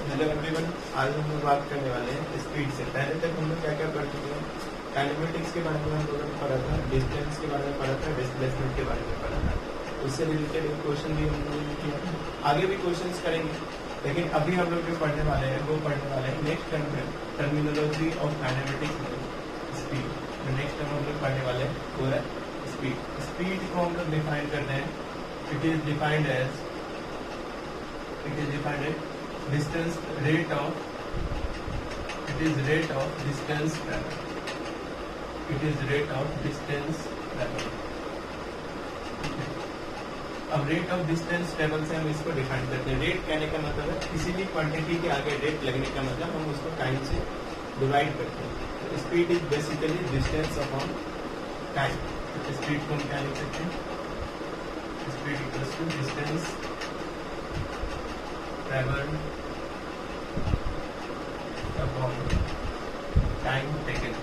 Hello everyone, आज हम लोग बात करने वाले हैं स्पीड से। पहले तक हम लोग क्या क्या पढ़ चुके हैं? काइनेमेटिक्स के बारे में हम लोगों ने पढ़ा था, डिस्टेंस के बारे में पढ़ा था, डिस्प्लेसमेंट के बारे में पढ़ा था। उससे रिलेटेड एक क्वेश्चन भी हम लोगों ने किया था, आगे भी क्वेश्चंस करेंगे। लेकिन अभी हम लोग जो पढ़ने वाले हैं वो पढ़ने वाले हैं नेक्स्ट टर्म में टर्मिनोलॉजी ऑफ काइनेमेटिक्स में स्पीड। नेक्स्ट टर्म हम लोग पढ़ने वाले हैं वो है स्पीड। स्पीड को हम लोग डिफाइन करते हैं, it is defined as distance rate of distance travel. It is rate of distance travel. अब रेट ऑफ डिस्टेंस ट्रेवल से हम इसको डिफाइन करते हैं। रेट कहने का मतलब है किसी भी क्वांटिटी के आगे रेट लगने का मतलब हम उसको टाइम से डिवाइड करते हैं। Speed is basically distance upon time. Speed को हम क्या लिख सकते हैं? Speed equals to distance travel upon time taken.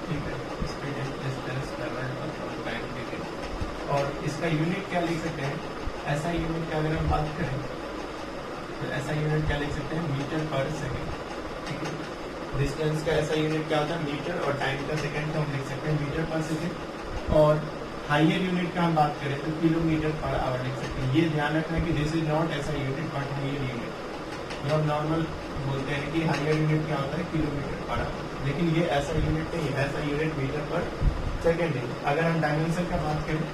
ठीक है, speed is distance travel upon time taken. और इसका यूनिट क्या लिख सकते हैं? ऐसा यूनिट का अगर हम बात करें तो ऐसा यूनिट क्या लिख सकते हैं? मीटर पर सेकेंड। ठीक है, डिस्टेंस का ऐसा यूनिट क्या होता है? मीटर, और टाइम का सेकेंड को हम लिख सकते हैं मीटर पर सेकेंड। और हाइयर यूनिट का हम बात करें तो किलोमीटर पर आवर लिख सकते हैं। ये ध्यान रखना कि दिस इज नॉट ऐसा यूनिट बट हाइयर यूनिट। जो हम नॉर्मल बोलते हैं कि हाइयर यूनिट क्या होता है? किलोमीटर पर आवर, लेकिन ये ऐसा यूनिट नहीं है। ऐसा यूनिट मीटर पर सेकेंड है। अगर हम डायमेंशन का बात करें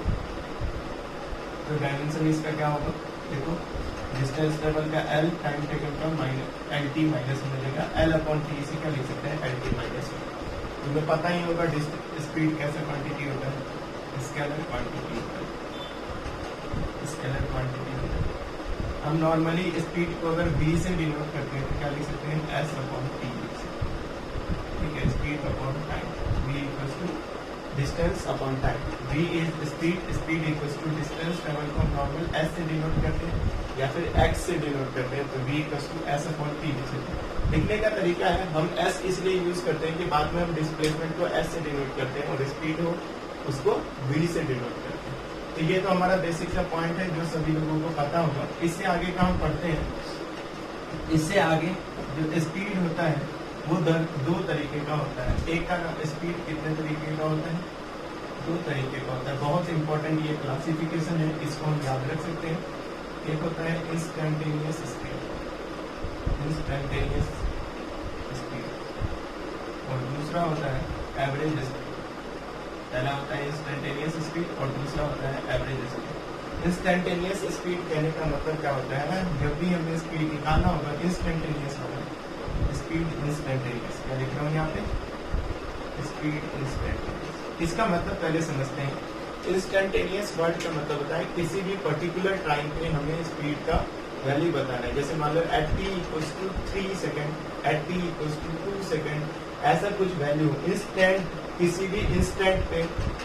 तो डायमेंशन इसका क्या होगा? देखो, डिस्टेंस ट्रेवल का एल, टाइम टेकन का माइनस एल टी माइनस में मिलेगा एल अपॉन टी। इसी का लिख सकते हैं एल टी माइनस में। तुम्हें पता ही होगा स्पीड कैसे क्वांटिटी होता है? स्केलर क्वांटिटी होता है। स्केलर क्वांटिटी होता है। हम नॉर्मली स्पीड को अगर v से डिनोट करते हैं तो क्या लिख सकते हैं? s अपॉन t लिख सकते हैं। ठीक है, speed upon time, v equals to distance upon time. v is speed, speed equals to distance travel को हम नॉर्मल s से डिनोट करते हैं या फिर x से डिनोट करते हैं, तो v equals to s upon t लिख सकते हैं। लिखने का तरीका है, हम s इसलिए यूज करते हैं कि बाद में हम डिस्प्लेसमेंट को s से डिनोट करते हैं और स्पीड हो उसको v से डिनोट करते हैं। तो ये तो हमारा बेसिक सा पॉइंट है जो सभी लोगों को पता होगा। इससे आगे का हम पढ़ते हैं। इससे आगे जो स्पीड होता है वो दो तरीके का होता है। एक का स्पीड कितने तरीके का होता है? दो तरीके का होता है। बहुत इंपॉर्टेंट ये क्लासिफिकेशन है, इसको हम याद रख सकते हैं। एक होता है इंस्टेंटेनियस स्पीड, इंस्टेंटेनियस स्पीड, और दूसरा होता है एवरेज स्पीड। पहला होता है इंस्टेंटेनियस स्पीड और दूसरा होता है एवरेज स्पीड। इंस्टेंटेनियस स्पीड कहने का मतलब क्या होता है? जब भी हमें स्पीड निकालना होगा इंस्टेंटेनियस होगा। स्पीड इंस्टेंटेनियस, क्या लिख रहा हूँ यहाँ पे? Speed instantaneous. इसका मतलब पहले समझते हैं। इंस्टेंटेनियस वर्ड का मतलब होता है किसी भी पर्टिकुलर टाइम पे हमें स्पीड का वैल्यू बताना है। जैसे मान लो at t equals to 3 second, at t equals to 2 second, ऐसा कुछ वैल्यू इंस्टेंट, किसी भी इंस्टेंट पे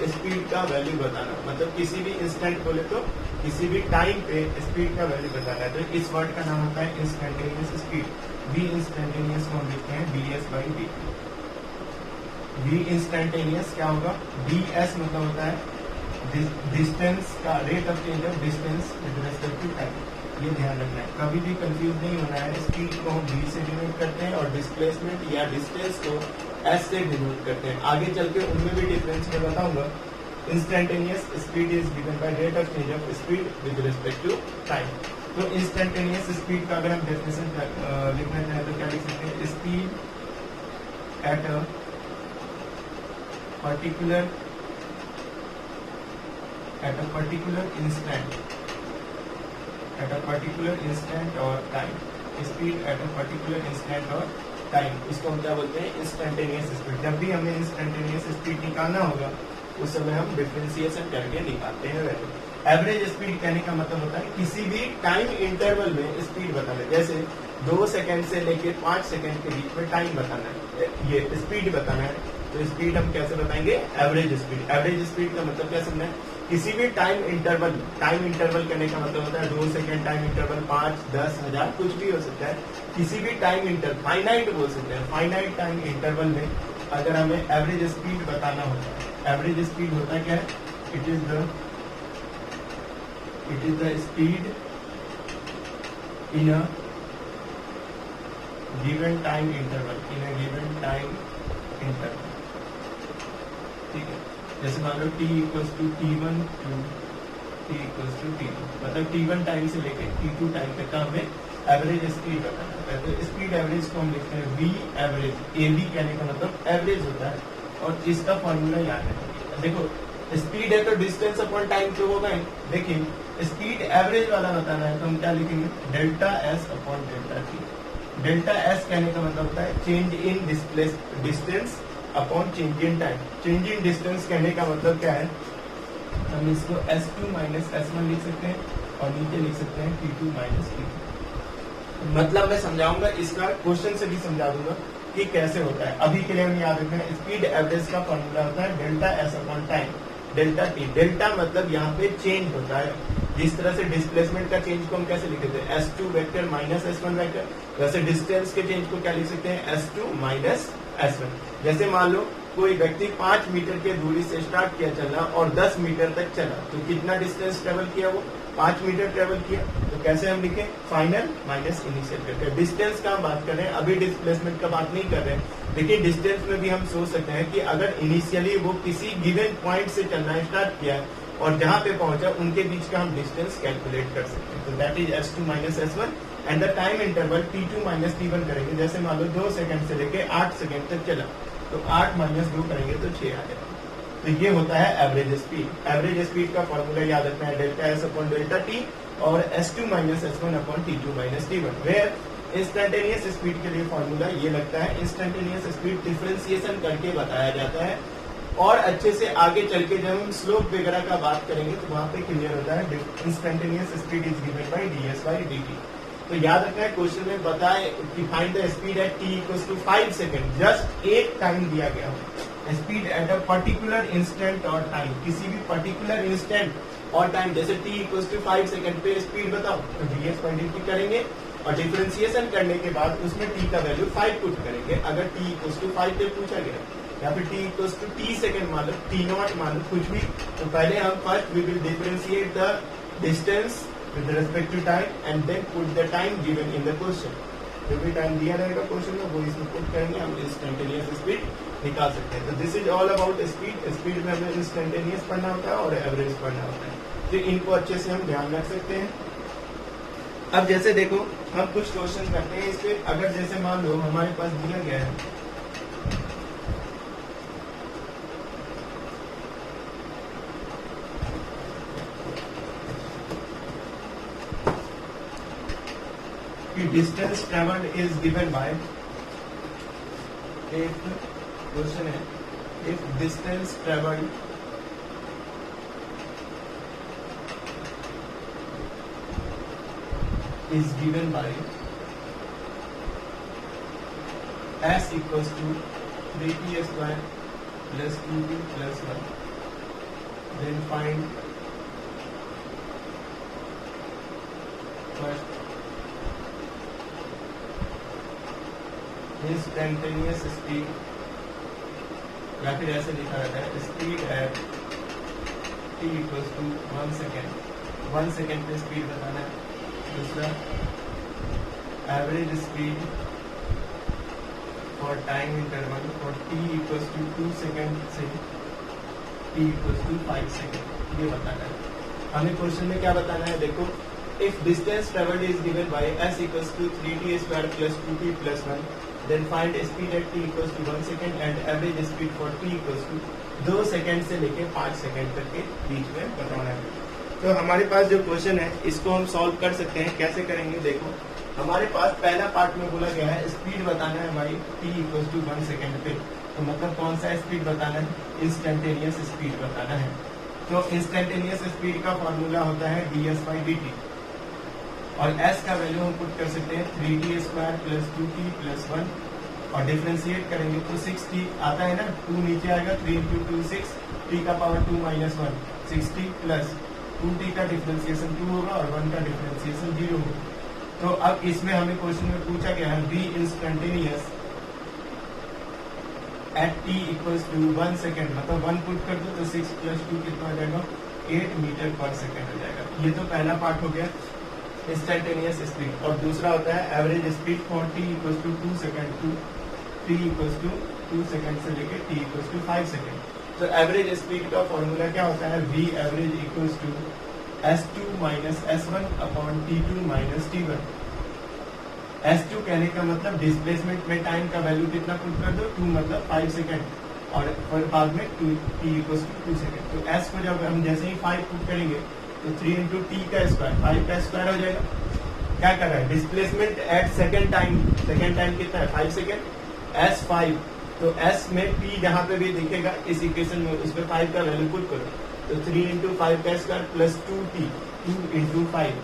स्पीड का वैल्यू बताना। मतलब किसी भी इंस्टेंट बोले तो किसी भी टाइम पे स्पीड का वैल्यू बताना है। तो इस वर्ड का नाम होता है इंस्टेंटेनियस स्पीड। वी इंस्टेंटेनियस को हम लिखते हैं B S by D. V instantaneous क्या होगा? बी एस मतलब होता है डिस्टेंस का rate of change of distance with respect to time. ये ध्यान रखना है, कभी भी कंफ्यूज नहीं होना है। स्पीड को हम v से डिनोट करते हैं और डिस्प्लेसमेंट या डिस्टेंस को s से डिनोट करते हैं। आगे चल के उनमें भी डिफरेंस मैं बताऊंगा। Instantaneous speed is given by rate of change of speed with respect to time. तो इंस्टेंटेनियस स्पीड का अगर हम डेफिनेशन लिखना चाहें तो क्या लिख सकते हैं? Speed at a particular instant और time. Speed at a particular instant और टाइम, इसको हम क्या बोलते हैं? Instantaneous speed. जब भी हमें इंस्टेंटेनियस स्पीड निकालना होगा उस समय हम डिफरेंशिएशन करके निकालते हैं वैल्यू। एवरेज स्पीड कहने का मतलब होता है किसी भी टाइम इंटरवल में स्पीड बताना। जैसे 2 सेकंड से लेके 5 सेकंड के बीच में टाइम बताना है, ये स्पीड बताना है। तो स्पीड हम कैसे बताएंगे? Average speed. एवरेज स्पीड का मतलब क्या समझना है? किसी भी टाइम इंटरवल कहने का मतलब होता है 2 सेकंड, टाइम इंटरवल 5, 10, 1000 कुछ भी हो सकता है। किसी भी टाइम इंटरवल, फाइनाइट बोल सकते हैं, फाइनाइट टाइम इंटरवल में अगर हमें एवरेज स्पीड बताना होता है। एवरेज स्पीड होता है क्या है? It is the speed in a given time interval, in a given time interval, ठीक है। जैसे मान लो t equals to T1 to t equals to T2, मतलब T1 टाइम से लेके T2 टाइम तक का हमें एवरेज स्पीड बताना है। तो स्पीड एवरेज को हम लिखते हैं v एवरेज, ab कहने का मतलब एवरेज होता है, और इसका फॉर्मूला याद है। देखो स्पीड है तो डिस्टेंस अपॉन टाइम क्यों होगा, देखिए स्पीड एवरेज वाला बताना है तो हम क्या लिखेंगे, delta S upon delta T. Delta S कहने का मतलब होता है change in distance upon change in time. Change in distance कहने का मतलब क्या है, हम इसको S2 माइनस S1 लिख सकते हैं और नीचे लिख सकते हैं T2 माइनस T2। मतलब मैं समझाऊंगा, इसका क्वेश्चन से भी समझा दूंगा कि कैसे होता है। अभी के लिए हम याद रखते हैं स्पीड एवरेज का फॉर्मूला होता है delta S upon time delta T. Delta मतलब यहाँ पे चेंज होता है, जिस तरह से डिस्प्लेसमेंट का चेंज को हम कैसे लिख देते हैं S2 vector minus S1 vector, वैसे डिस्टेंस के चेंज को क्या लिख सकते हैं S2 माइनस S1। जैसे मान लो कोई व्यक्ति 5 मीटर की दूरी से स्टार्ट किया चलना और 10 मीटर तक चला, तो कितना डिस्टेंस ट्रेवल किया, वो 5 मीटर ट्रेवल किया। तो कैसे हम लिखें, फाइनल माइनस इनिशियल करके। डिस्टेंस का हम बात कर रहे हैं, अभी डिस्प्लेसमेंट का बात नहीं कर रहे हैं। देखिए डिस्टेंस में भी हम सोच सकते हैं कि अगर इनिशियली वो किसी गिवन पॉइंट से चलना स्टार्ट किया और जहां पे पहुंचा उनके बीच का हम डिस्टेंस कैलकुलेट कर सकते हैं। तो that is S2 minus S1 and the time interval T2 minus T1 करेंगे। जैसे मान लो 2 सेकंड से लेके 8 सेकंड तक चला, तो 8 माइनस 2 करेंगे तो 6 आ जाएगा। तो ये होता है एवरेज स्पीड। एवरेज स्पीड का फॉर्मूला याद रखना है delta S upon delta T और S2 minus S1 upon T2 minus T1। Where instantaneous speed के लिए फॉर्मूला ये लगता है, इंस्टेंटेनियस स्पीड डिफरेंशिएशन करके बताया जाता है, और अच्छे से आगे चल के जब हम स्लोप वगैरह का बात करेंगे तो वहां पे क्लियर होता है instantaneous speed is given by ds by dt। तो याद रखना है क्वेश्चन में बताए कि find the speed at t equals to 5 second, just एक टाइम दिया गया हो, speed at a particular instant और टाइम, किसी भी पर्टिकुलर इंस्टेंट और टाइम, जैसे t इक्वल्स टू 5 सेकंड पे स्पीड बताओ तो ds बाय dt करेंगे और डिफरेंशिएशन करने के बाद उसमें t का वैल्यू 5 पुट करेंगे। अगर t इक्वल्स टू 5 पे पूछा गया या फिर t equals to t second मान लो, t नॉट मान लो, कुछ भी, तो पहले हम first we will differentiate the distance with respect to time and then put the time given in the question। जो भी टाइम दिया रहेगा क्वेश्चन में वो इसमें पुट करेंगे, हम इंस्टेंटेनियस स्पीड निकाल सकते हैं। तो this is all about speed. Speed में हमें इंस्टेंटेनियस पढ़ना होता है और एवरेज पढ़ना होता है, तो इनको अच्छे से हम ध्यान रख सकते हैं। अब जैसे देखो हम कुछ क्वेश्चन करते हैं इस पे, अगर जैसे मान लो हमारे पास दिया गया है distance travelled is given by, एक क्वेश्चन है, if distance travelled is given by s equals to 3t square plus 2t plus 1, then find first instantaneous speed, या फिर ऐसे लिखा रहता है speed at t equals to 1 second. 1 second पे speed बताना है। दूसरा average speed for time interval for t equals to 2 second से t इक्वल्स टू 5 सेकेंड, ये बताना है हमें। क्वेश्चन में क्या बताना है, देखो if distance travelled is given by s equals to 3t square plus 2t plus 1, then find speed at t equals to 1 second and average speed for t equals to 2 second से लेके 5 second तक के बीच में बताना है। तो हमारे पास जो क्वेश्चन है इसको हम सॉल्व कर सकते हैं। कैसे करेंगे, देखो हमारे पास पहला पार्ट में बोला गया है स्पीड बताना है हमारी t इक्वल्स टू 1 सेकंड पे, तो मतलब कौन सा स्पीड बताना है, इंस्टेंटेनियस स्पीड बताना है। तो इंस्टेंटेनियस स्पीड का फॉर्मूला होता है ds बाई dt, और s का वैल्यू हम पुट कर सकते हैं 3t square plus 2t plus 1, और डिफरेंशिएट करेंगे तो 6t आता है ना, 2 नीचे आएगा, 3 इंटू 2 6, t का power 2 minus 1 6t plus 2t का डिफरेंशिएशन 2 होगा और 1 का डिफरेंशिएशन 0 होगा। तो अब इसमें हमें क्वेश्चन में पूछा गया है B instantaneous at t equals to 1 second, मतलब 1 पुट कर दो तो 6 प्लस 2 कितना हो जाएगा, 8 मीटर पर सेकेंड हो जाएगा। ये तो पहला पार्ट हो गया। इंस्टेंटेनियस स्पीड, और दूसरा होता है average speed for t equal to 2 second to t equal to 2 second से लेके t इक्वल टू 5 सेकेंड। तो एवरेज स्पीड का फॉर्मूला क्या होता है, v average equal to s2 minus s1 upon t2 minus t1। s2 कहने का मतलब डिस्प्लेसमेंट में टाइम का वैल्यू कितना पुट कर दो, 2 मतलब 5 सेकेंड, और बाद में t इक्वल टू 2 सेकेंड। तो s को जब हम जैसे ही 5 पुट करेंगे तो 3 इंटू टी का स्क्वायर, 5 का स्क्वायर हो जाएगा। क्या कर रहा है, डिस्प्लेसमेंट एट सेकेंड टाइम कितना है, 5 सेकेंड, s5। तो s में p जहां पे भी दिखेगा इस इक्वेशन में उस पर 5 का वैल्यू पुट करो, तो 3 इंटू 5 का square plus 2t, 2 into 5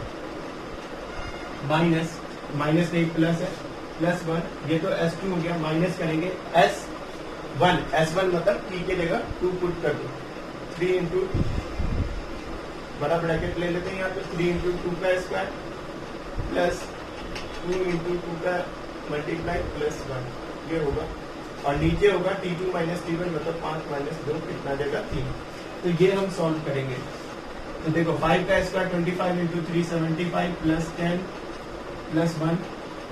minus नहीं प्लस है, प्लस 1, ये तो s2 हो गया, माइनस करेंगे s1 मतलब t के जगह 2 पुट कर दो, 3 इंटू बड़ा ब्रैकेट ले लेते हैं यहाँ पे, 3 इंटू 2 का स्क्वायर प्लस 2 इंटू 2 का मल्टीप्लाई प्लस 1, ये होगा, और नीचे होगा t2 माइनस t1 मतलब 5 माइनस 2 कितना देगा 3। तो ये हम सॉल्व करेंगे। तो देखो 5 का square 25 into 3 75 plus 10 plus 1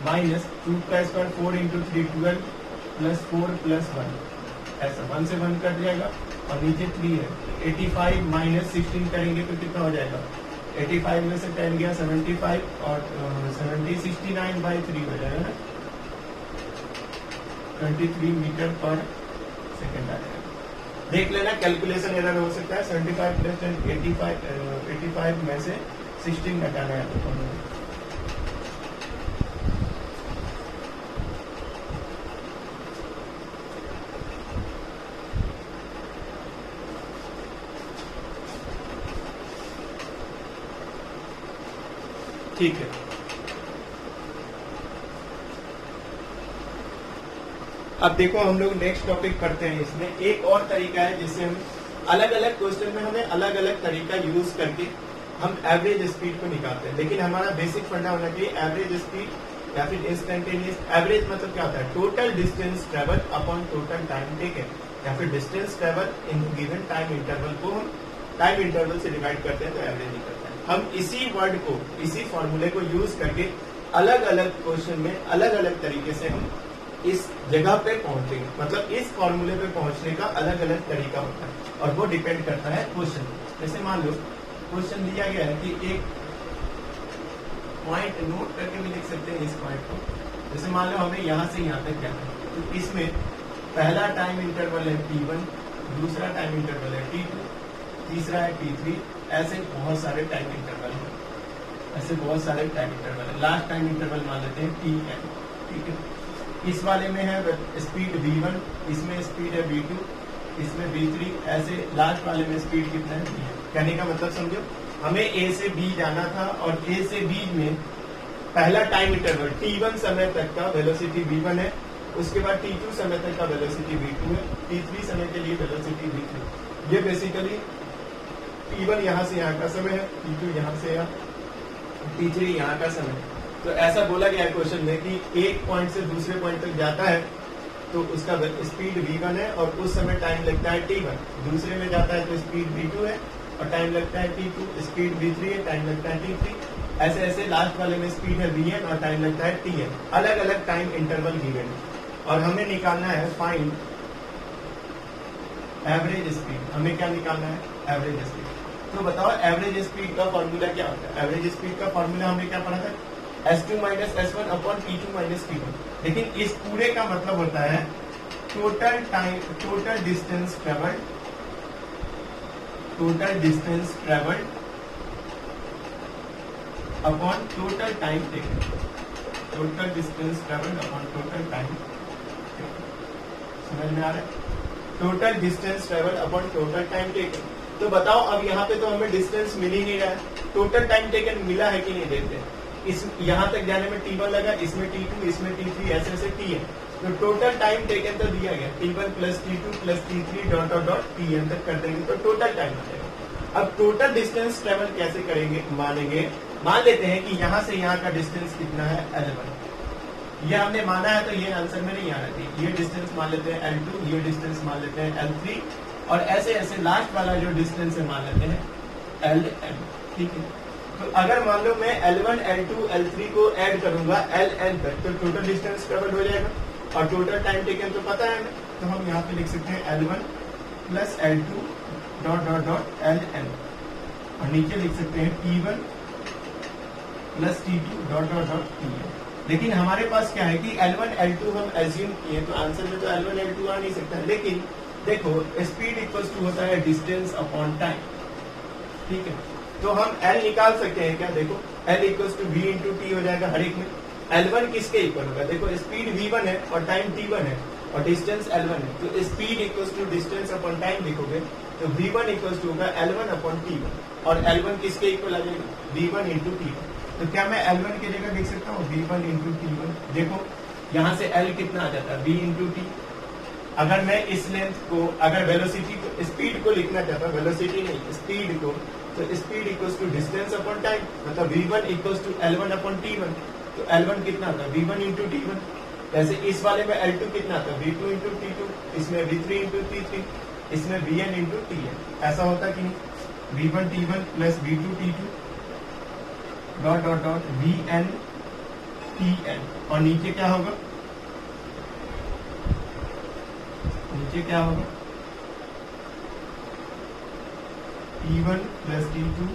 minus 2 का स्क्वायर 4 इंटू 3 12 प्लस 4 प्लस 1, ऐसा 1 से 1 कट जाएगा, और नीचे 3 है। 85 माइनस 16 करेंगे तो कितना हो जाएगा, 85 में से 10 गया 75, और 69 बाई 3 हो जाएगा ना, 23 मीटर पर सेकेंड आ जाएगा। देख लेना कैलकुलेशन एरर हो सकता है। 75 प्लस 10 85 में से 16 घटाना है तो ठीक है। अब देखो हम लोग नेक्स्ट टॉपिक पढ़ते हैं। इसमें एक और तरीका है जिससे हम अलग अलग क्वेश्चन में हमें अलग अलग तरीका यूज करके हम एवरेज स्पीड को निकालते हैं, लेकिन हमारा बेसिक फंडा होना चाहिए एवरेज स्पीड या फिर इंस्टेंटेनियस। एवरेज मतलब क्या होता है, total distance travel upon total time taken, या फिर distance travel in given time interval को हम टाइम इंटरवल से डिवाइड करते हैं तो एवरेज निकलता है। हम इसी वर्ड को, इसी फॉर्मूले को यूज करके अलग अलग क्वेश्चन में अलग अलग तरीके से हम इस जगह पे पहुंचेंगे। मतलब इस फॉर्मूले पे पहुंचने का अलग अलग तरीका होता है और वो डिपेंड करता है क्वेश्चन। जैसे मान लो क्वेश्चन दिया गया है कि एक पॉइंट नोट करके भी लिख सकते हैं इस पॉइंट को। जैसे मान लो हमें यहाँ से यहाँ तक जाना है, तो इसमें पहला टाइम इंटरवल है t1, दूसरा टाइम इंटरवल है t2, तीसरा है t3, ऐसे बहुत सारे टाइम इंटरवल है, ऐसे बहुत सारे टाइम इंटरवल है। लास्ट टाइम इंटरवल मान लेते हैं tn, ठीक है। इस वाले में है स्पीड v1, इसमें स्पीड है v2, इसमें v3, ऐसे लास्ट वाले में स्पीड कितना है v। कहने का मतलब समझो, हमें a से b जाना था और a से b में पहला टाइम इंटरवल t1 समय तक का वेलोसिटी v1 है, उसके बाद t2 समय तक का वेलोसिटी v2 है, t3 समय के लिए वेलोसिटी v3। ये बेसिकली t1 यहाँ से यहाँ का समय है, t2 यहाँ से यहाँ, t3 यहाँ का समय है। तो ऐसा बोला गया है क्वेश्चन में कि एक पॉइंट से दूसरे पॉइंट तक जाता है तो उसका स्पीड v1 है और उस समय टाइम लगता है t1, दूसरे में जाता है तो स्पीड v2 है और टाइम लगता है t2, स्पीड v3 है, टाइम लगता है t3, ऐसे ऐसे लास्ट वाले में स्पीड है vn और टाइम लगता है tn। अलग अलग टाइम इंटरवल गिवन है और हमें निकालना है फाइंड एवरेज स्पीड। हमें क्या निकालना है, एवरेज स्पीड। तो बताओ एवरेज स्पीड का फॉर्मूला क्या होता है। एवरेज स्पीड का फॉर्मूला हमने क्या पढ़ा था, s2 minus s1 upon t2 minus t1। लेकिन इस पूरे का मतलब होता है total time, total distance travelled, total distance travelled upon total time taken, total distance travelled upon total time. समझ में आ रहा है, total distance travel upon total time taken. तो बताओ अब यहाँ पे तो हमें डिस्टेंस मिल ही नहीं रहा है, टोटल टाइम टेकन मिला है कि नहीं देखते हैं। इस यहाँ तक जाने में t1 लगा, इसमें t2, इसमें t3, ऐसे ऐसे t है। तो टोटल टाइम टेकन तो दिया गया t1 plus t2 plus t3 dot dot dot tn तक कर देंगे तो टोटल टाइम आ जाएगा। अब टोटल डिस्टेंस ट्रेवल कैसे करेंगे, मानेंगे, मान लेते हैं कि यहाँ से यहाँ का डिस्टेंस कितना है L1, ये हमने माना है तो ये आंसर में नहीं आना चाहिए। ये डिस्टेंस मान लेते हैं L2, ये डिस्टेंस मान लेते हैं L3 और ऐसे ऐसे लास्ट वाला जो डिस्टेंस है मान लेते हैं LM, ठीक है। तो अगर मान लो मैं L1, L2, L3 को ऐड करूंगा LN तक, तो टोटल डिस्टेंस ट्रेवल हो जाएगा, और टोटल टाइम टेकन तो पता है हमें, तो हम यहाँ पे लिख सकते हैं L1 plus L2 dot dot dot LN, और नीचे लिख सकते हैं T1 plus T2 dot dot dot TN। लेकिन हमारे पास क्या है कि L1, L2 हम एज्यूम किए, तो आंसर में तो L1, L2 आ नहीं सकता, लेकिन देखो स्पीड इक्वल्स टू होता है डिस्टेंस अपॉन टाइम, ठीक है। तो हम L निकाल सकते हैं क्या, देखो L equals to V into T हो जाएगा हर एक में। L1 किसके इक्वल होगा, देखो स्पीड V1 है और टाइम T1 है और डिस्टेंस L1 है, तो speed equals to distance upon time लिखोगे तो V1 इक्वल्स टू होगा L1 अपॉन T1, और L1 किसके इक्वल आ जाएगा, V1 इंटू T1। तो क्या मैं L1 की जगह लिख सकता हूँ V1 इंटू T1, देखो यहाँ से L कितना आ जाता है V इंटू टी। अगर मैं इस लेंथ को, अगर वेलोसिटी को, स्पीड को लिखना चाहता हूँ, वेलोसिटी नहीं स्पीड को, तो speed equals to distance upon time, मतलब V1 equals to L1 upon T1, तो L1 कितना आता है V1 इंटू T1। जैसे इस वाले में L2 कितना आता है V2 इंटू T2, इसमें V3 इंटू T3, इसमें Vn इंटू Tn। ऐसा होता कि नहीं, V1 T1 plus V2 T2 dot dot dot Vn Tn, और नीचे क्या होगा, नीचे क्या होगा T1 प्लस T2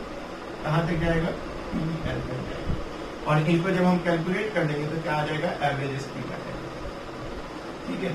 कहाँ तक जाएगा TL तक जाएगा, और इनको जब हम कैलकुलेट कर लेंगे तो क्या आ जाएगा एवरेज स्पीड आ जाएगा, ठीक है।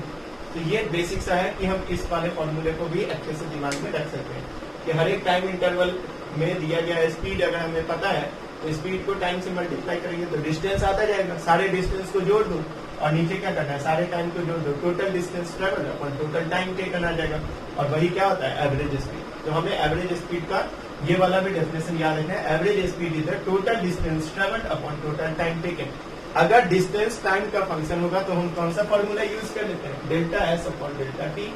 तो ये बेसिक सा है कि हम इस वाले फॉर्मूले को भी अच्छे से दिमाग में रख सकते हैं कि हर एक टाइम इंटरवल में दिया गया स्पीड अगर हमें पता है तो स्पीड को टाइम से मल्टीप्लाई करेंगे तो डिस्टेंस आता जाएगा, सारे डिस्टेंस को जोड़ दो और नीचे क्या करना है, सारे टाइम को जोड़ दो, टोटल डिस्टेंस ट्रेवल और टोटल टाइम टेकन आ जाएगा, और वही क्या होता है एवरेज स्पीड। तो हमें एवरेज स्पीड का ये वाला भी डेफिनेशन याद रखना है, average speed is the total distance travelled upon total time taken. अगर डिस्टेंस टाइम का फंक्शन होगा तो हम कौन सा फॉर्मूला यूज कर लेते हैं, delta S upon delta T,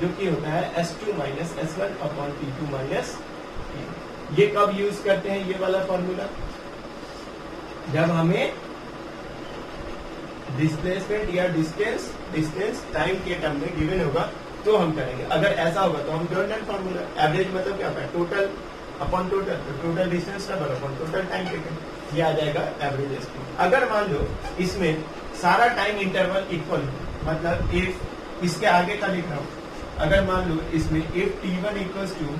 जो कि होता है S2 minus S1 upon T2 minus. ये कब यूज करते हैं ये वाला फॉर्मूला, जब हमें डिस्प्लेसमेंट या डिस्टेंस टाइम के टर्म में गिवन होगा तो हम करेंगे। अगर ऐसा होगा तो हम डोनल्ड फॉर्मूला, एवरेज मतलब क्या होता है टोटल अपॉन टोटल, तो total distance travel upon total time taken, ये आ जाएगा एवरेज स्पीड। अगर मान लो इसमें सारा टाइम इंटरवल इक्वल हो, मतलब इफ इसके आगे का लिख रहा हूँ, अगर मान लो इसमें if T1 equals to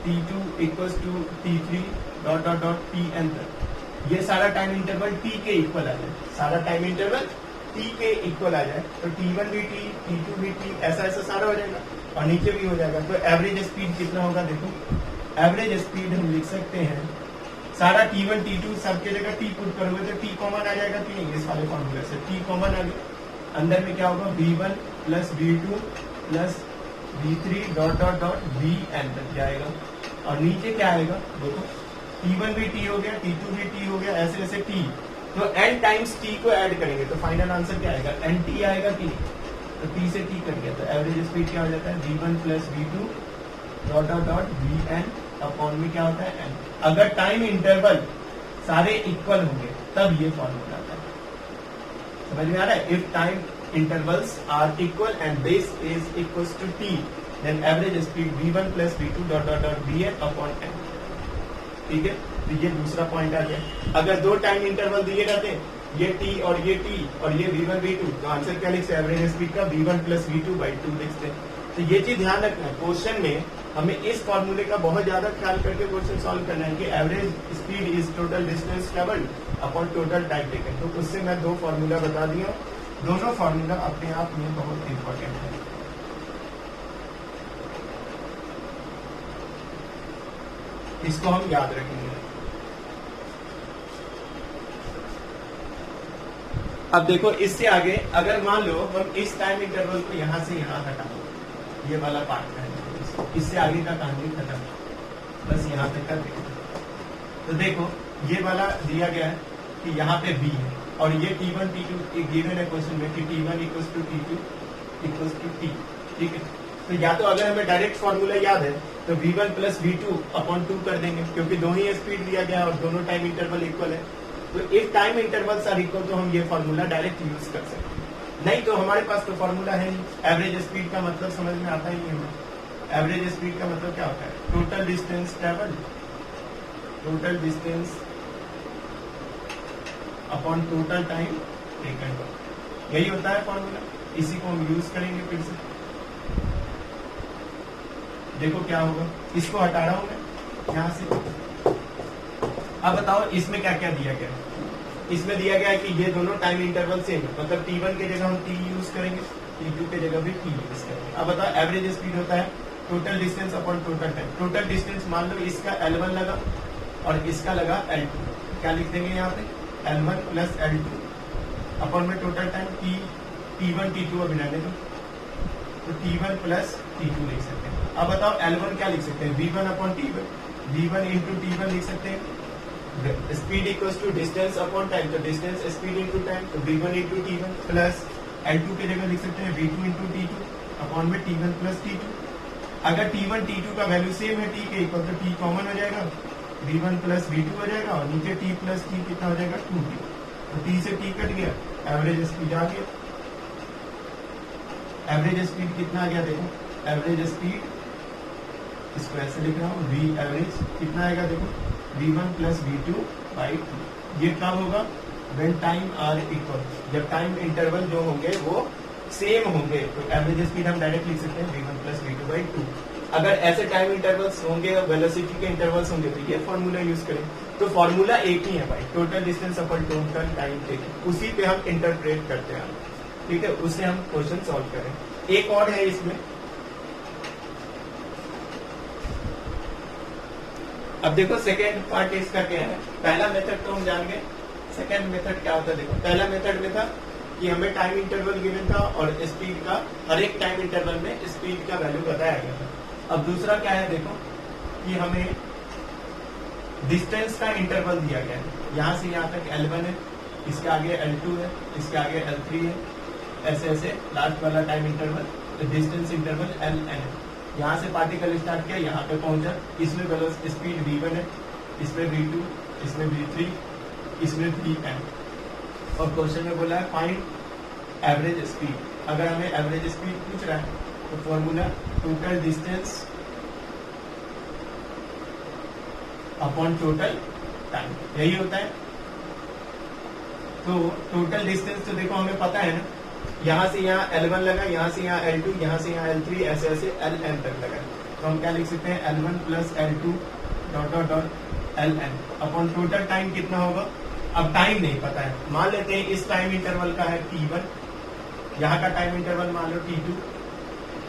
T2 equals to T3 dot dot dot Tn तक, ये सारा टाइम इंटरवल T के इक्वल आ जाए, सारा टाइम इंटरवल T के इक्वल आ जाए, तो T1 भी T, T2 भी T, ऐसा ऐसा सारा हो जाएगा और नीचे भी हो जाएगा। तो एवरेज स्पीड कितना होगा, देखो एवरेज स्पीड हम लिख सकते हैं, सारा T1 T2 सबके जगह T पुट करोगे तो T कॉमन आ जाएगा कि नहीं, इस वाले फॉर्मूले से T कॉमन आ गया, अंदर में क्या होगा V1 plus V2 plus V3 dot dot dot Vn तक जाएगा, और नीचे क्या आएगा देखो T1 भी T हो गया, T2 भी T हो गया, ऐसे ऐसे T, तो n टाइम्स T को ऐड करेंगे तो फाइनल आंसर क्या आएगा NT आएगा कि नहीं, तो T से T कट गया, तो एवरेज स्पीड क्या हो जाता है V1 plus V2 dot dot dot Vn upon में क्या होता है n। अगर टाइम इंटरवल सारे इक्वल होंगे तब ये फॉर्मूला आता है, समझ में आ रहा है। If time intervals are equal and base is equals to T, then average speed V1 plus V2 dot dot dot Vn upon n, ठीक है। तो ये दूसरा पॉइंट आ गया। अगर दो टाइम इंटरवल दिए रहते हैं, ये T और ये V1 V2, तो आंसर क्या लिखते हैं एवरेज स्पीड का V1 प्लस V2 बाई 2 लिखते हैं। तो ये चीज ध्यान रखना है, क्वेश्चन में हमें इस फॉर्मूले का बहुत ज्यादा ख्याल करके क्वेश्चन सॉल्व करना है कि average speed is total distance travelled upon total time taken. तो उससे मैं दो फॉर्मूला बता दिया, दोनों फॉर्मूला अपने आप में बहुत इंपॉर्टेंट है। इसको हम याद रखेंगे। अब देखो इससे आगे अगर मान लो हम इस टाइम इंटरवल को यहां से यहां हटा दो, ये वाला पार्ट है, इससे आगे का कहानी खत्म, बस यहाँ तक कर देंगे। तो देखो ये वाला दिया गया है कि यहाँ पे B है और ये T1 T2 गिवन है क्वेश्चन में कि T1 equals to T2 equals to T, ठीक है। तो या तो अगर हमें डायरेक्ट फॉर्मूला याद है तो V1 प्लस V2 अपॉन 2 कर देंगे, क्योंकि दोनों ही स्पीड दिया गया और दोनों टाइम इंटरवल इक्वल है। तो if time intervals are equal तो हम ये फॉर्मूला डायरेक्ट यूज कर सकते हैं, नहीं तो हमारे पास तो फॉर्मूला है नहीं। एवरेज स्पीड का मतलब समझ में आता ही नहीं हमें। एवरेज स्पीड का मतलब क्या होता है total distance travel total distance upon total time taken. यही होता है फॉर्मूला, इसी को हम यूज करेंगे फिर से। देखो क्या होगा, इसको हटा रहा हूं मैं यहां से। अब बताओ इसमें क्या क्या दिया गया है। इसमें दिया गया है कि ये दोनों टाइम इंटरवल सेम है, मतलब T1 की जगह हम T यूज करेंगे, T2 की जगह भी T यूज करेंगे। अब बताओ एवरेज स्पीड होता है total distance upon total time. Total distance मान लो इसका L1 लगा और इसका लगा L2, क्या लिख देंगे यहाँ पे L1 प्लस L2 अपॉन में टोटल टाइम T1 T2 अभी रहने दो, तो T1 प्लस T2 लिख सकते हैं। अब बताओ L1 क्या लिख सकते हैं, V1 upon T1, V1 into T1 लिख सकते हैं। Speed equals to distance upon time, तो डिस्टेंस स्पीड इंटू टाइम, तो V1 into T1 plus L2 की जगह लिख सकते हैं V2 इंटू T2 अपॉन में T1 प्लस T2। अगर T1 T2 का वैल्यू सेम है T के इक्वल, तो T कॉमन हो जाएगा, V1 प्लस V2 हो जाएगा और नीचे T प्लस T कितना हो जाएगा 2T, तो T से T कट गया, एवरेज स्पीड आ गया। एवरेज स्पीड कितना आ गया देखो, एवरेज स्पीड इसको ऐसे लिख रहा हूँ, V एवरेज कितना आएगा देखो V1 प्लस V2 बाई 2। ये कब होगा, व्हेन टाइम आर इक्वल, जब टाइम इंटरवल जो होंगे वो सेम होंगे, तो एवरेज स्पीड हम डायरेक्ट लिख सकते हैं V1 प्लस V2 बाई 2। अगर ऐसे टाइम इंटरवल्स होंगे, वेलोसिटी के इंटरवल्स होंगे, तो ये फॉर्मूला यूज करें। तो फॉर्मूला एक ही है भाई, total distance upon total time taken, उसी पे हम इंटरप्रेट करते हैं, ठीक है, उससे हम क्वेश्चन सॉल्व करें। एक और है इसमें, अब देखो सेकेंड पार्ट इसका क्या है। पहला मेथड तो हम जान गए, सेकेंड मेथड क्या होता है देखो। पहला मेथड में था कि हमें टाइम इंटरवल गिवन था और स्पीड का, हर एक टाइम इंटरवल में स्पीड का वैल्यू बताया गया था। अब दूसरा क्या है देखो, कि हमें डिस्टेंस का इंटरवल दिया गया है, यहाँ से यहाँ तक L1 है, इसके आगे L2 है, इसके आगे L3 है, ऐसे ऐसे लास्ट वाला time interval distance interval LN है। यहाँ से पार्टिकल स्टार्ट किया, यहाँ पे पहुंचा, इसमें स्पीड V1 है, इसमें V2, इसमें V3, इसमें Vn। और क्वेश्चन में बोला है फाइंड एवरेज स्पीड। अगर हमें एवरेज स्पीड पूछ रहा है तो formula total distance upon total time, यही होता है। तो टोटल डिस्टेंस तो देखो हमें पता है ना, यहाँ से यहाँ L1 लगा, यहाँ से यहाँ L2, यहाँ से यहाँ L3, ऐसे ऐसे Ln तक लगा, तो हम क्या लिख सकते हैं L1 plus L2 dot dot dot Ln upon total time कितना होगा। अब टाइम नहीं पता है, मान लेते हैं इस टाइम इंटरवल का है T1, यहाँ का टाइम इंटरवल मान लो T2,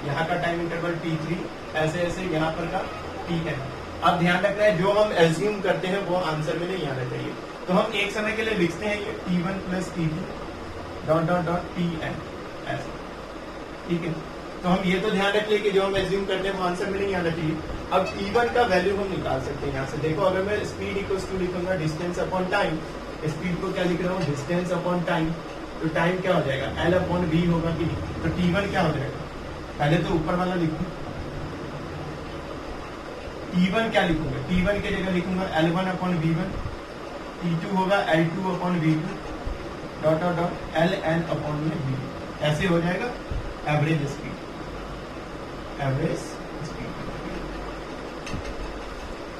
यहाँ का टाइम इंटरवल T3, ऐसे ऐसे यहाँ पर का Tn। अब ध्यान रखना है, जो हम एज्यूम करते हैं वो आंसर में नहीं आना चाहिए, तो हम एक समय के लिए लिखते हैं ये T1 plus T2 dot dot dot Tn ऐसे, ठीक है। तो हम ये तो ध्यान रखिए कि जो हम एज्यूम करते हैं वो आंसर में नहीं आना चाहिए। अब T1 का वैल्यू हम निकाल सकते हैं यहाँ से। देखो अगर मैं स्पीड इक्वल्स टू लिखूंगा डिस्टेंस अपॉन टाइम, स्पीड को क्या लिख रहा हूँ डिस्टेंस अपॉन टाइम, तो टाइम क्या हो जाएगा L अपॉन V होगा कि नहीं, तो T1 क्या हो जाएगा, पहले तो ऊपर वाला लिखूं, T1 क्या लिखूंगा, T1 की जगह लिखूंगा L1 अपॉन V1, T2 होगा L2 upon V2 dot dot dot Ln upon में V, ऐसे हो जाएगा एवरेज स्पीड, एवरेज स्पीड,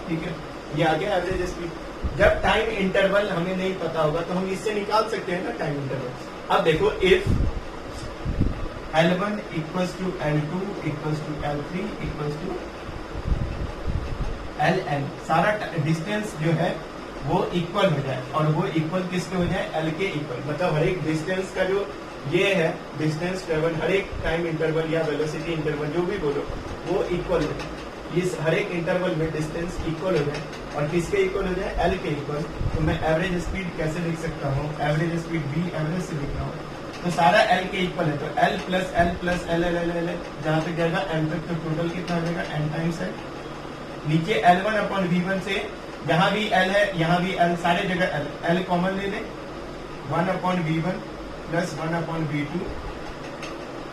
ठीक है। ये आ गया एवरेज स्पीड। जब टाइम इंटरवल हमें नहीं पता होगा तो हम इससे निकाल सकते हैं ना टाइम इंटरवल। अब देखो if L1 equals to L2 equals to L3 equals to Ln, सारा डिस्टेंस जो है वो इक्वल हो जाए, और वो इक्वल किसके हो जाए L के इक्वल, मतलब हर एक डिस्टेंस का जो ये है डिस्टेंस ट्रेवल, हर एक टाइम इंटरवल या वेलोसिटी इंटरवल जो भी बोलो वो इक्वल है, इस हर एक इंटरवल में डिस्टेंस इक्वल हो जाए और किसके इक्वल हो जाए L के इक्वल। तो मैं एवरेज स्पीड कैसे लिख सकता हूँ, एवरेज स्पीड V एवरेज से लिख रहा हूँ, तो सारा L के इक्वल है, तो L plus L plus L L L L जहाँ तक जाएगा M तक, तो टोटल कितना हो जाएगा N टाइम्स L। नीचे L1 अपॉन V1 से यहाँ भी L है, यहाँ भी L, सारे जगह L, L कॉमन ले ले, 1 upon V1 plus 1 upon V2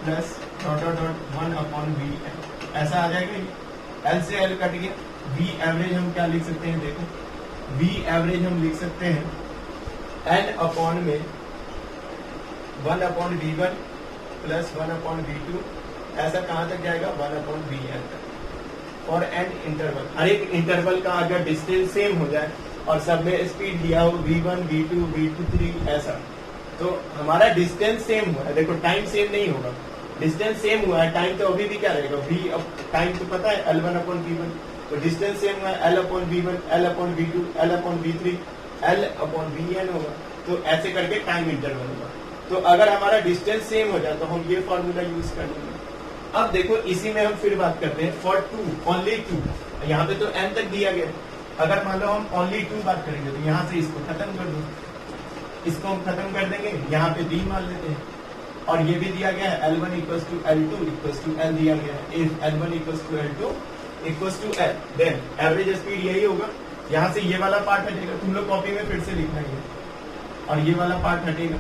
plus dot dot dot 1 upon Vn, ऐसा आ जाएगा। L से L कट गया। V एवरेज हम क्या लिख सकते हैं, देखो V एवरेज हम लिख सकते हैं N अपॉन में 1 upon V1 plus 1 upon V2, ऐसा कहाँ तक जाएगा 1 अपॉन Vn तक। फॉर एन इंटरवल, हर एक इंटरवल का अगर डिस्टेंस सेम हो जाए और सब में स्पीड दिया हो v1 v2 v2 3 ऐसा, तो हमारा डिस्टेंस सेम हुआ है, देखो टाइम सेम नहीं होगा, डिस्टेंस सेम हुआ है, टाइम तो अभी भी क्या रहेगा v, टाइम तो पता है L1 अपॉन v1, तो डिस्टेंस सेम हुआ है L upon v1 L upon v2 L upon v3 L upon vn होगा, तो ऐसे करके टाइम इंटरवल होगा। तो अगर हमारा डिस्टेंस सेम हो जाए तो हम ये फॉर्मूला यूज कर लेंगे। अब देखो इसी में हम फिर बात करते हैं फॉर टू, ओनली टू, यहाँ पे तो n तक दिया गया, अगर मान लो हम ओनली टू बात करेंगे तो यहाँ से इसको खत्म कर दो, इसको हम खत्म कर देंगे, यहाँ पे b मान लेते हैं, और ये भी दिया गया है L1 equal to L2 equal to L दिया गया है, if L1 equal to L2 equal to L, then average speed यही होगा, यहाँ से ये वाला पार्ट हटेगा, तुम लोग कॉपी में फिर से लिखना है, और ये वाला पार्ट हटेगा,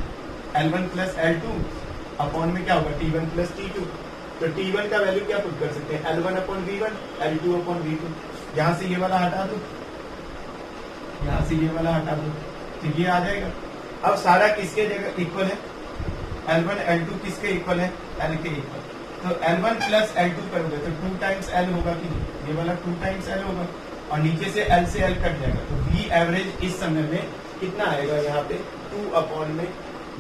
L1 प्लस L2 अपॉन में क्या होगा T1 प्लस T2, तो T1 का वैल्यू क्या पुट कर सकते हैं L1 upon V1 L2 upon V2, यहाँ से ये वाला हटा दो, यहाँ से ये वाला हटा दो, तो ये आ जाएगा। अब सारा किसके जगह इक्वल है, L1 L2 किसके इक्वल है, L के इक्वल, तो L1 प्लस L2 करोगे तो 2 टाइम्स L होगा कि नहीं, ये वाला 2 टाइम्स L होगा, और नीचे से L से L कट जाएगा, तो V एवरेज इस समय में कितना आएगा, यहाँ पे 2 अपॉन में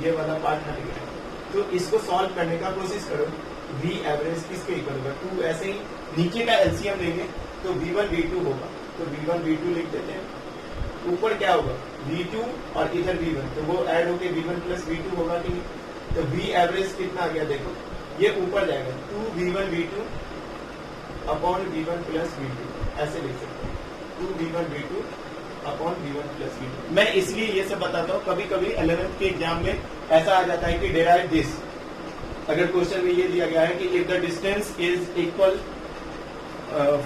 ये वाला पार्ट हट गया, तो इसको सॉल्व करने का कोशिश करो, V एवरेज किसके इक्वल होगा 2, ऐसे ही नीचे का एलसीएम लेंगे तो V1 V2 होगा, तो V1 V2 लिख देते हैं, ऊपर क्या होगा V2 और इधर V1, तो वो ऐड होके V1 प्लस V2 होगा कि नहीं, तो V एवरेज कितना आ गया, देखो ये ऊपर जाएगा 2 V1 V2 upon V1 plus V2, ऐसे लिख सकते हैं 2 V1 V2 upon V1 plus V2। मैं इसलिए ये सब बताता हूँ, कभी कभी 11th के एग्जाम में ऐसा आ जाता है कि डेराइव दिस, अगर क्वेश्चन में ये दिया गया है कि if the distance is equal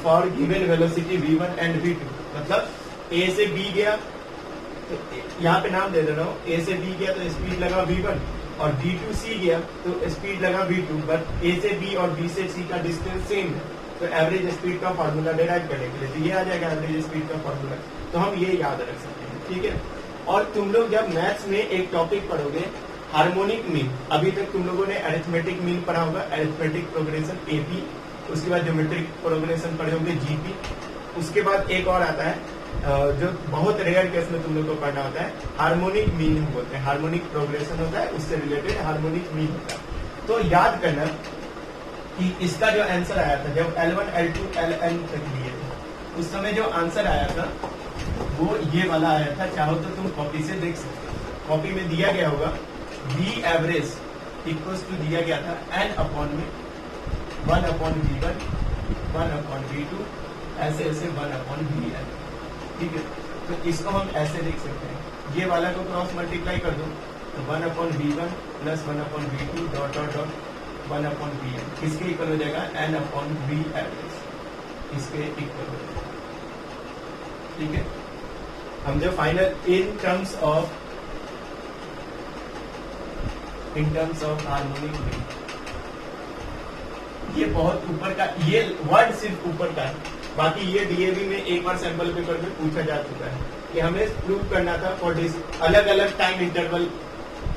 for given velocity v1 and v2, मतलब a से b गया, तो यहाँ पे नाम दे रहा हूँ, a से b गया तो स्पीड लगा v1, और b to c गया तो स्पीड लगा v2, बट a से b और b से c का डिस्टेंस सेम है, तो एवरेज स्पीड का फॉर्मूला डिराइव करने के लिए तो ये आ जाएगा एवरेज स्पीड का फॉर्मूला, तो हम ये याद रख सकते हैं, ठीक है। और तुम लोग जब मैथ्स में एक टॉपिक पढ़ोगे हार्मोनिक मीन, अभी तक तुम लोगों ने अरिथमेटिक मीन पढ़ा होगा, अरिथमेटिक प्रोग्रेशन एपी, उसके बाद ज्योमेट्रिक प्रोग्रेशन पढ़े होंगे जीपी, उसके बाद एक और आता है जो बहुत रेयर केस में तुम लोग को पढ़ना होता है, हार्मोनिक मीन होते हैं, हार्मोनिक प्रोग्रेशन होता है, उससे रिलेटेड हार्मोनिक मीन होता है। तो याद करना कि इसका जो आंसर आया था जब L1 L2 Ln तक लिए थे, उस समय जो आंसर आया था वो ये वाला आया था, चाहो तो तुम कॉपी से देख सकते हो, कॉपी में दिया गया होगा V एवरेज इक्वल्स टू दिया गया था n अपॉन में 1 अपॉन V1 1 अपॉन V2 ऐसे ऐसे 1 अपॉन Vn, ठीक है। तो इसको हम ऐसे लिख सकते हैं, ये वाला को क्रॉस मल्टीप्लाई कर दो तो 1 upon V1 plus 1 upon V2 dot dot dot 1 upon Vn, किसके इक्वल हो जाएगा n अपॉन V एवरेज, इसके इक्वल हो जाएगा, ठीक है। हम जो final in terms of harmonic mean, ये बहुत ऊपर का, ये वर्ड सिर्फ ऊपर का है, बाकी ये डीएवी में एक बार सैंपल पेपर में पूछा जा चुका है कि हमें प्रूव करना था फॉर अलग अलग टाइम इंटरवल,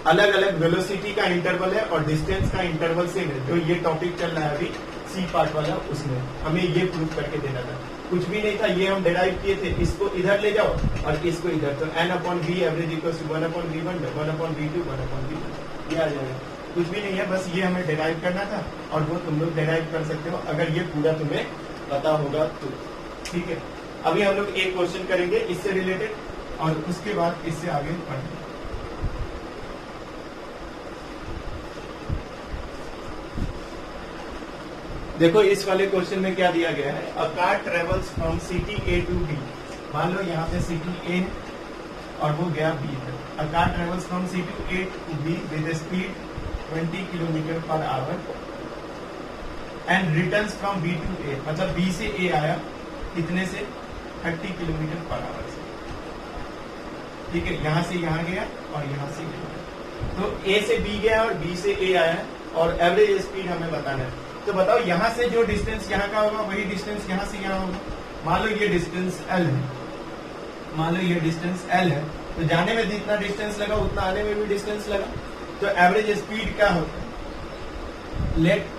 अलग अलग वेलोसिटी का इंटरवल है और डिस्टेंस का इंटरवल सेम है, जो ये टॉपिक चल रहा है अभी सी पार्ट वाला, उसमें हमें ये प्रूव करके देना था, कुछ भी नहीं था, ये हम डिराइव किए थे, इसको इधर ले जाओ और इसको इधर, तो n upon V average equal to 1 upon V1 1 upon V2 1 upon V1, ये आ जाएगा, कुछ भी नहीं है, बस ये हमें डिराइव करना था और वो तुम लोग डिराइव कर सकते हो अगर ये पूरा तुम्हें पता होगा तो, ठीक है। अभी हम लोग एक क्वेश्चन करेंगे इससे रिलेटेड और उसके बाद इससे आगे बढ़ेंगे। देखो इस वाले क्वेश्चन में क्या दिया गया है, a car travels from city A to B, मान लो यहाँ पे सिटी ए और वो गया बी तक, a car travels from city A to B with speed 20 kilometre per hour and returns from B to A, मतलब बी से ए आया कितने से 30 किलोमीटर पर आवर से, ठीक है, यहाँ से यहाँ गया और यहाँ से गया, तो ए से बी गया और बी से ए आया और एवरेज स्पीड हमें बताना है, तो बताओ यहाँ से जो डिस्टेंस यहाँ का होगा वही डिस्टेंस यहाँ से यहाँ होगा, मान लो ये डिस्टेंस L है, मान लो ये डिस्टेंस L है, तो जाने में जितना डिस्टेंस लगा उतना आने में भी डिस्टेंस लगा, तो एवरेज स्पीड क्या होता है, let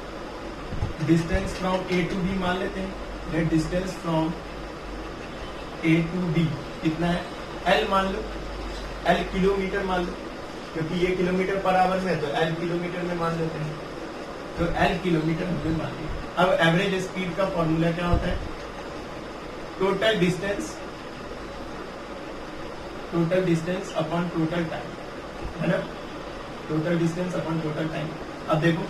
distance from A to B मान लेते हैं, let distance from A to B कितना है, एल मान लो, एल किलोमीटर मान लो, क्योंकि ये किलोमीटर पर आवर में है तो एल किलोमीटर में मान लेते हैं, तो एल किलोमीटर हमने मान लिया। अब एवरेज स्पीड का फॉर्मूला क्या होता है, total distance upon total time, है ना, total distance upon total time. अब देखो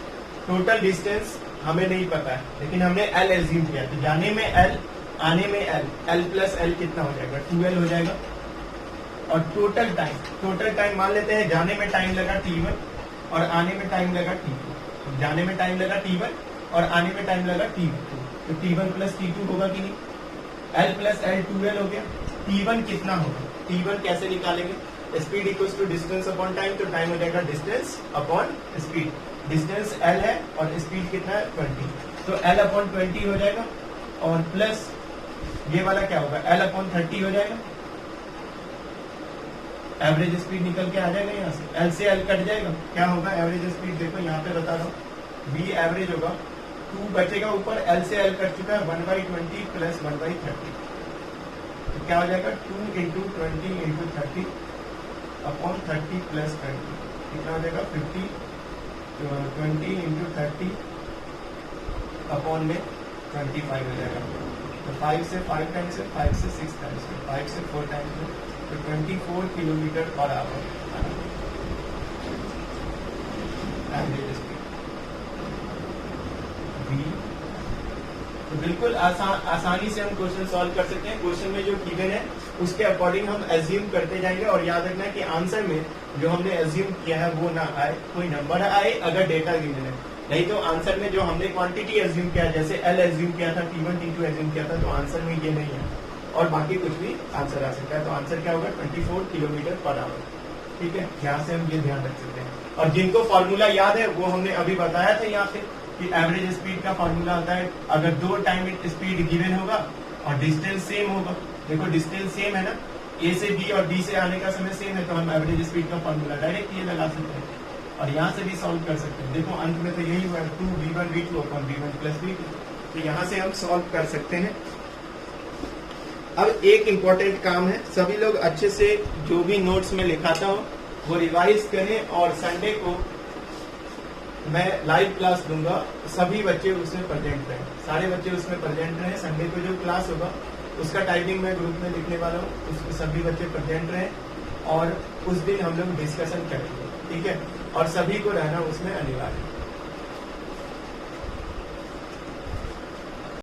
टोटल डिस्टेंस हमें नहीं पता है, लेकिन हमने एल एज्यूम किया, तो जाने में एल, आने में एल, एल प्लस एल कितना हो जाएगा, 2L हो जाएगा। और टोटल टाइम मान लेते हैं, जाने में टाइम लगा T1 और आने में टाइम लगा T2, जाने में टाइम लगा T1 और आने में टाइम लगा T2, तो T1 प्लस T2 होगा कि नहीं, L प्लस L 2L हो गया। T1 कितना होगा, T1 कैसे निकालेंगे, speed equals to distance upon time, तो टाइम हो जाएगा distance upon speed, distance L है और स्पीड कितना है 20, तो L अपॉन 20 हो जाएगा और प्लस ये वाला क्या होगा, L अपॉन 30 हो जाएगा, एवरेज स्पीड निकल के आ जाएगा, यहाँ से L से L कट जाएगा, क्या होगा एवरेज स्पीड, देखो यहाँ पे बता रहा हूँ, V एवरेज होगा, 2 बचेगा ऊपर, L से L कट चुका है, 1/20 प्लस 1/30, तो क्या हो जाएगा 2 इंटू 20 इंटू 30 अपॉन 30 प्लस 20, कितना हो जाएगा 50, 20 इंटू 30 अपॉन में 25 हो जाएगा, तो 5 से 5 टाइम्स है, 5 से 6 टाइम्स है, 5 से 4 टाइम्स है, तो 24 kilometre per our average speed V। तो बिल्कुल आसानी से हम क्वेश्चन सॉल्व कर सकते हैं, क्वेश्चन में जो गिवन है उसके अकॉर्डिंग हम एज्यूम करते जाएंगे, और याद रखना कि आंसर में जो हमने एज्यूम किया है वो ना आए, कोई नंबर आए अगर डेटा गिवन है, नहीं तो आंसर में जो हमने क्वांटिटी एज्यूम किया, जैसे L एज्यूम किया था, T1 T2 एज्यूम किया था, तो आंसर में ये नहीं है और बाकी कुछ भी आंसर आ सकता है, तो आंसर क्या होगा 24 किलोमीटर पर आवर। ठीक है, यहाँ से हम ये ध्यान रख सकते हैं। और जिनको फॉर्मूला याद है वो हमने अभी बताया था यहाँ पे कि एवरेज स्पीड का फॉर्मूला होता है, अगर 2 टाइम स्पीड गिवन होगा और डिस्टेंस सेम होगा, देखो डिस्टेंस सेम है ना, ए से बी और बी से आने का समय सेम है, तो हम एवरेज स्पीड का फॉर्मूला डायरेक्ट ये लगा सकते हैं और यहाँ से भी सॉल्व कर सकते हैं। देखो अंत में तो यही हुआ 2v1 v2 upon v1 plus v2, तो यहाँ से हम सॉल्व कर सकते हैं। अब एक इम्पोर्टेंट काम है, सभी लोग अच्छे से जो भी नोट्स में लिखाता हूँ वो रिवाइज करें, और संडे को मैं लाइव क्लास दूंगा, सभी बच्चे उसमें प्रेजेंट रहें, सारे बच्चे उसमें प्रेजेंट रहें। संडे को जो क्लास होगा उसका टाइमिंग मैं ग्रुप में लिखने वाला हूँ, उसमें सभी बच्चे प्रेजेंट रहें और उस दिन हम लोग डिस्कशन करेंगे, ठीक है, और सभी को रहना उसमें अनिवार्य है।